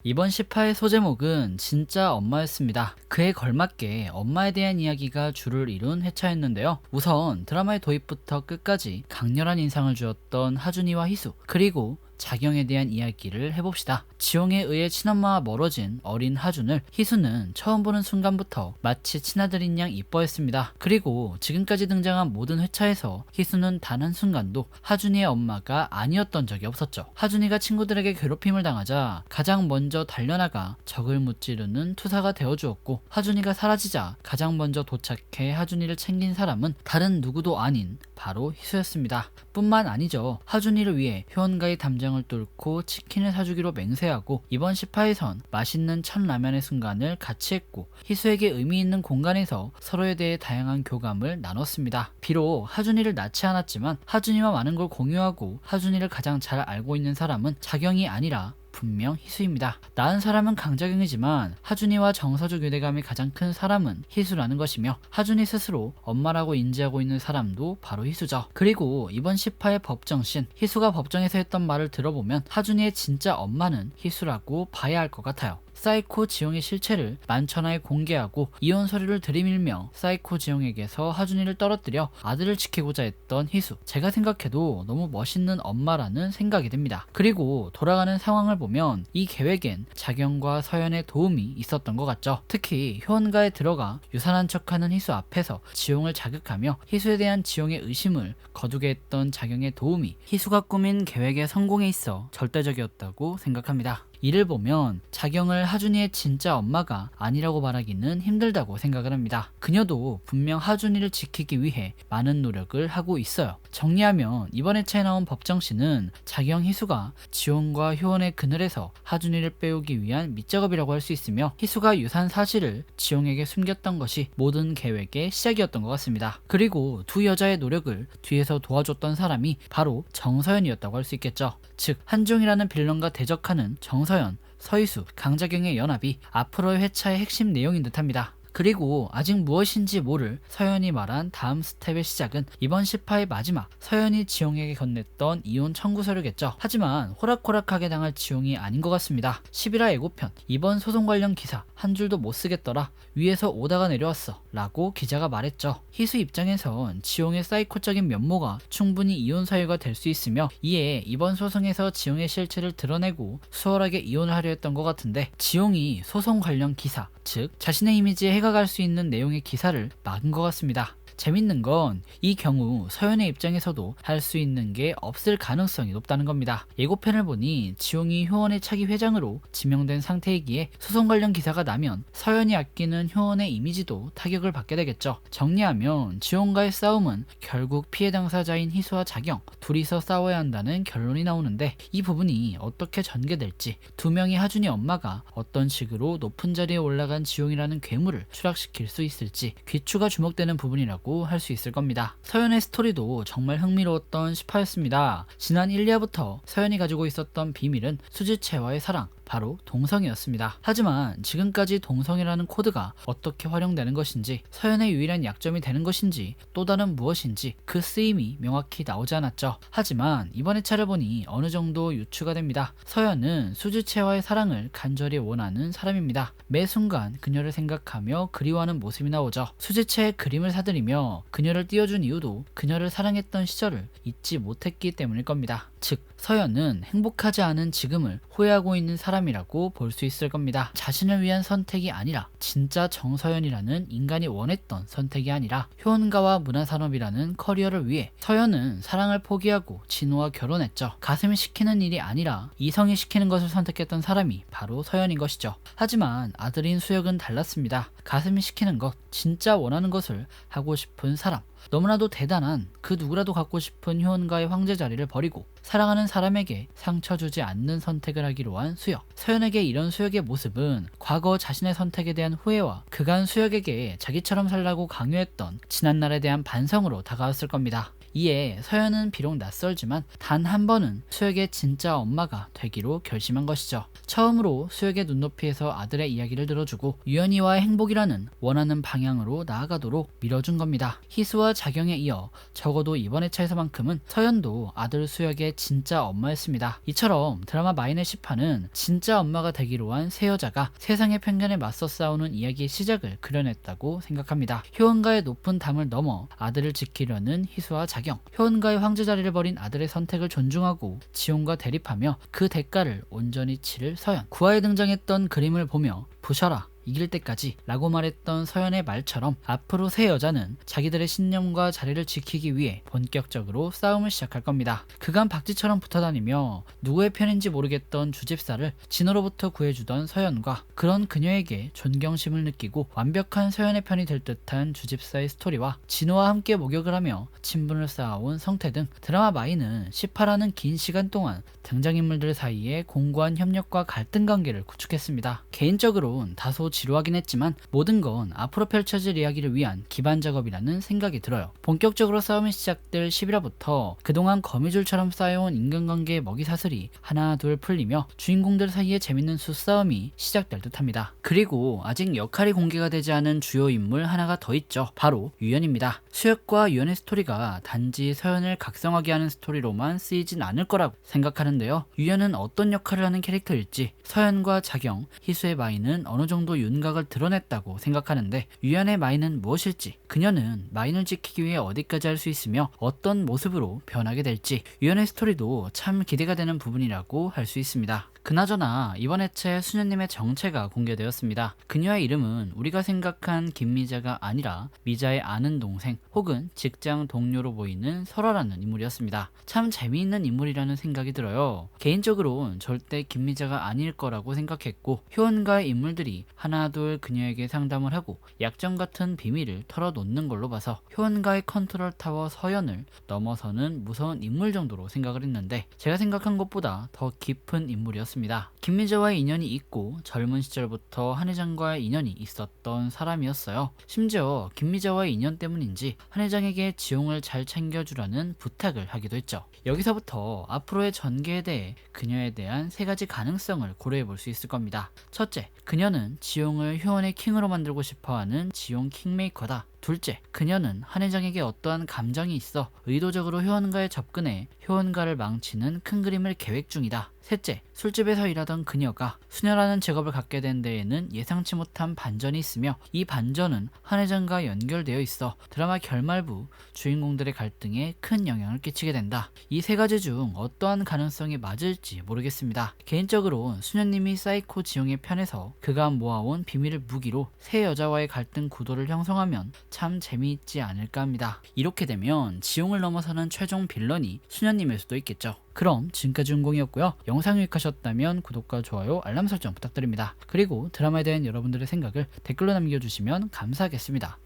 이번 10화의 소제목은 진짜 엄마였습니다. 그에 걸맞게 엄마에 대한 이야기가 주를 이룬 회차였는데요. 우선 드라마의 도입부터 끝까지 강렬한 인상을 주었던 하준이와 희수, 그리고 자경에 대한 이야기를 해봅시다. 지용에 의해 친엄마와 멀어진 어린 하준을 희수는 처음 보는 순간부터 마치 친아들인 양 이뻐했습니다. 그리고 지금까지 등장한 모든 회차에서 희수는 단 한순간도 하준이의 엄마가 아니었던 적이 없었죠. 하준이가 친구들에게 괴롭힘을 당하자 가장 먼저 달려나가 적을 무찌르는 투사가 되어주었고, 하준이가 사라지자 가장 먼저 도착해 하준이를 챙긴 사람은 다른 누구도 아닌 바로 희수였습니다. 뿐만 아니죠. 하준이를 위해 효원가의 담장을 뚫고 치킨을 사주기로 맹세하고 이번 10화에선 맛있는 천라면의 순간을 같이 했고, 희수에게 의미 있는 공간에서 서로에 대해 다양한 교감을 나눴습니다. 비록 하준이를 낳지 않았지만 하준이와 많은 걸 공유하고 하준이를 가장 잘 알고 있는 사람은 자경이 아니라 분명 희수입니다. 낳은 사람은 강자경이지만 하준이와 정서적 유대감이 가장 큰 사람은 희수라는 것이며, 하준이 스스로 엄마라고 인지하고 있는 사람도 바로 희수죠. 그리고 이번 10화의 법정씬, 희수가 법정에서 했던 말을 들어보면 하준이의 진짜 엄마는 희수라고 봐야 할 것 같아요. 사이코 지용의 실체를 만천하에 공개하고 이혼 서류를 들이밀며 사이코 지용에게서 하준이를 떨어뜨려 아들을 지키고자 했던 희수, 제가 생각해도 너무 멋있는 엄마라는 생각이 듭니다. 그리고 돌아가는 상황을 보면 이 계획엔 자경과 서연의 도움이 있었던 것 같죠. 특히 효원가에 들어가 유산한 척하는 희수 앞에서 지용을 자극하며 희수에 대한 지용의 의심을 거두게 했던 자경의 도움이 희수가 꾸민 계획의 성공에 있어 절대적이었다고 생각합니다. 이를 보면 자경을 하준이의 진짜 엄마가 아니라고 말하기는 힘들다고 생각을 합니다. 그녀도 분명 하준이를 지키기 위해 많은 노력을 하고 있어요. 정리하면 이번 회차에 나온 법정씬은 자경, 희수가 지원과 효원의 그늘에서 하준이를 빼오기 위한 밑작업이라고 할 수 있으며, 희수가 유산 사실을 지용에게 숨겼던 것이 모든 계획의 시작이었던 것 같습니다. 그리고 두 여자의 노력을 뒤에서 도와줬던 사람이 바로 정서연이었다고 할 수 있겠죠. 즉 한종이라는 빌런과 대적하는 정서연, 서희수, 강자경의 연합이 앞으로의 회차의 핵심 내용인 듯합니다. 그리고 아직 무엇인지 모를 서연이 말한 다음 스텝의 시작은 이번 10화의 마지막, 서연이 지용에게 건넸던 이혼 청구 서류겠죠. 하지만 호락호락하게 당할 지용이 아닌 것 같습니다. 11화 예고편, 이번 소송 관련 기사 한 줄도 못 쓰겠더라, 위에서 오다가 내려왔어 라고 기자가 말했죠. 희수 입장에선 지용의 사이코적인 면모가 충분히 이혼 사유가 될 수 있으며, 이에 이번 소송에서 지용의 실체를 드러내고 수월하게 이혼을 하려 했던 것 같은데, 지용이 소송 관련 기사, 즉 자신의 이미지에 해가 갈 수 있는 내용의 기사를 막은 것 같습니다. 재밌는 건 이 경우 서연의 입장에서도 할 수 있는 게 없을 가능성이 높다는 겁니다. 예고편을 보니 지용이 효원의 차기 회장으로 지명된 상태이기에 소송 관련 기사가 나면 서연이 아끼는 효원의 이미지도 타격을 받게 되겠죠. 정리하면 지용과의 싸움은 결국 피해 당사자인 희수와 자경 둘이서 싸워야 한다는 결론이 나오는데, 이 부분이 어떻게 전개될지, 두 명의 하준이 엄마가 어떤 식으로 높은 자리에 올라간 지용이라는 괴물을 추락시킬 수 있을지 귀추가 주목되는 부분이라고 할 수 있을 겁니다. 서연의 스토리도 정말 흥미로웠던 10화였습니다. 지난 1, 2화부터 서연이 가지고 있었던 비밀은 수지채와의 사랑, 바로 동성이었습니다. 하지만 지금까지 동성이라는 코드가 어떻게 활용되는 것인지, 서연의 유일한 약점이 되는 것인지, 또 다른 무엇인지 그 쓰임이 명확히 나오지 않았죠. 하지만 이번 회차를 보니 어느 정도 유추가 됩니다. 서연은 수지채와의 사랑을 간절히 원하는 사람입니다. 매 순간 그녀를 생각하며 그리워하는 모습이 나오죠. 수지채의 그림을 사들이며 그녀를 띄워준 이유도 그녀를 사랑했던 시절을 잊지 못했기 때문일 겁니다. 즉 서연은 행복하지 않은 지금을 후회하고 있는 사람이라고 볼 수 있을 겁니다. 자신을 위한 선택이 아니라, 진짜 정서연이라는 인간이 원했던 선택이 아니라 효원가와 문화산업이라는 커리어를 위해 서연은 사랑을 포기하고 진호와 결혼했죠. 가슴이 시키는 일이 아니라 이성이 시키는 것을 선택했던 사람이 바로 서연인 것이죠. 하지만 아들인 수혁은 달랐습니다. 가슴이 시키는 것, 진짜 원하는 것을 하고 싶은 사람, 너무나도 대단한 그 누구라도 갖고 싶은 효원가의 황제 자리를 버리고 사랑하는 사람에게 상처 주지 않는 선택을 하기로 한 수혁. 서연에게 이런 수혁의 모습은 과거 자신의 선택에 대한 후회와 그간 수혁에게 자기처럼 살라고 강요했던 지난날에 대한 반성으로 다가왔을 겁니다. 이에 서연은 비록 낯설지만 단 한 번은 수혁의 진짜 엄마가 되기로 결심한 것이죠. 처음으로 수혁의 눈높이에서 아들의 이야기를 들어주고 유연이와의 행복이라는 원하는 방향으로 나아가도록 밀어준 겁니다. 희수와 자경에 이어 적어도 이번 회차에서만큼은 서연도 아들 수혁의 진짜 엄마였습니다. 이처럼 드라마 마인의 시판은 진짜 엄마가 되기로 한 세 여자가 세상의 편견에 맞서 싸우는 이야기의 시작을 그려냈다고 생각합니다. 효은가의 높은 담을 넘어 아들을 지키려는 희수와 자경, 효은가의 황제 자리를 버린 아들의 선택을 존중하고 지용과 대립하며 그 대가를 온전히 치를 서연, 9화에 등장했던 그림을 보며 부셔라 이길 때까지 라고 말했던 서연의 말처럼 앞으로 세 여자는 자기들의 신념과 자리를 지키기 위해 본격적으로 싸움을 시작할 겁니다. 그간 박쥐처럼 붙어다니며 누구의 편인지 모르겠던 주집사를 진호로부터 구해주던 서연과 그런 그녀에게 존경심을 느끼고 완벽한 서연의 편이 될 듯한 주집사의 스토리와 진호와 함께 목욕을 하며 친분을 쌓아온 성태 등 드라마 마이는 18화는 긴 시간 동안 등장인물들 사이에 공고한 협력과 갈등 관계를 구축했습니다. 개인적으로는 다소 지루하긴 했지만 모든 건 앞으로 펼쳐질 이야기를 위한 기반 작업이라는 생각이 들어요. 본격적으로 싸움이 시작될 11화부터 그동안 거미줄처럼 쌓여온 인간관계의 먹이사슬이 하나 둘 풀리며 주인공들 사이에 재밌는 수싸움이 시작될 듯합니다. 그리고 아직 역할이 공개가 되지 않은 주요 인물 하나가 더 있죠. 바로 유연입니다. 수혁과 유연의 스토리가 단지 서연을 각성하게 하는 스토리로만 쓰이진 않을 거라고 생각하는데요. 유연은 어떤 역할을 하는 캐릭터일지 서연과 자경, 희수의 마이는 어느 정도 윤곽을 드러냈다고 생각하는데 유연의 마인은 무엇일지, 그녀는 마인을 지키기 위해 어디까지 할 수 있으며 어떤 모습으로 변하게 될지 유연의 스토리도 참 기대가 되는 부분이라고 할 수 있습니다. 그나저나 이번 회차에 수녀님의 정체가 공개되었습니다. 그녀의 이름은 우리가 생각한 김미자가 아니라 미자의 아는 동생 혹은 직장 동료로 보이는 설아라는 인물이었습니다. 참 재미있는 인물이라는 생각이 들어요. 개인적으로는 절대 김미자가 아닐 거라고 생각했고 효은가의 인물들이 하나둘 그녀에게 상담을 하고 약점 같은 비밀을 털어놓는 걸로 봐서 효은가의 컨트롤 타워 서연을 넘어서는 무서운 인물 정도로 생각을 했는데 제가 생각한 것보다 더 깊은 인물이었습니다. 김미자와의 인연이 있고 젊은 시절부터 한회장과의 인연이 있었던 사람이었어요. 심지어 김미자와의 인연 때문인지 한회장에게 지용을 잘 챙겨주라는 부탁을 하기도 했죠. 여기서부터 앞으로의 전개에 대해 그녀에 대한 세 가지 가능성을 고려해 볼 수 있을 겁니다. 첫째, 그녀는 지용을 효원의 킹으로 만들고 싶어하는 지용 킹메이커다. 둘째, 그녀는 한회장에게 어떠한 감정이 있어 의도적으로 효원가에 접근해 효원가를 망치는 큰 그림을 계획 중이다. 셋째, 술집에서 일하던 그녀가 수녀라는 직업을 갖게 된 데에는 예상치 못한 반전이 있으며 이 반전은 한회장과 연결되어 있어 드라마 결말부 주인공들의 갈등에 큰 영향을 끼치게 된다. 이 세 가지 중 어떠한 가능성이 맞을지 모르겠습니다. 개인적으로 수녀님이 사이코 지용의 편에서 그가 모아온 비밀을 무기로 세 여자와의 갈등 구도를 형성하면 참 재미있지 않을까 합니다. 이렇게 되면 지용을 넘어서는 최종 빌런이 수녀님일 수도 있겠죠. 그럼 지금까지 운공이었고요. 영상이 유익하셨다면 구독과 좋아요, 알람 설정 부탁드립니다. 그리고 드라마에 대한 여러분들의 생각을 댓글로 남겨주시면 감사하겠습니다.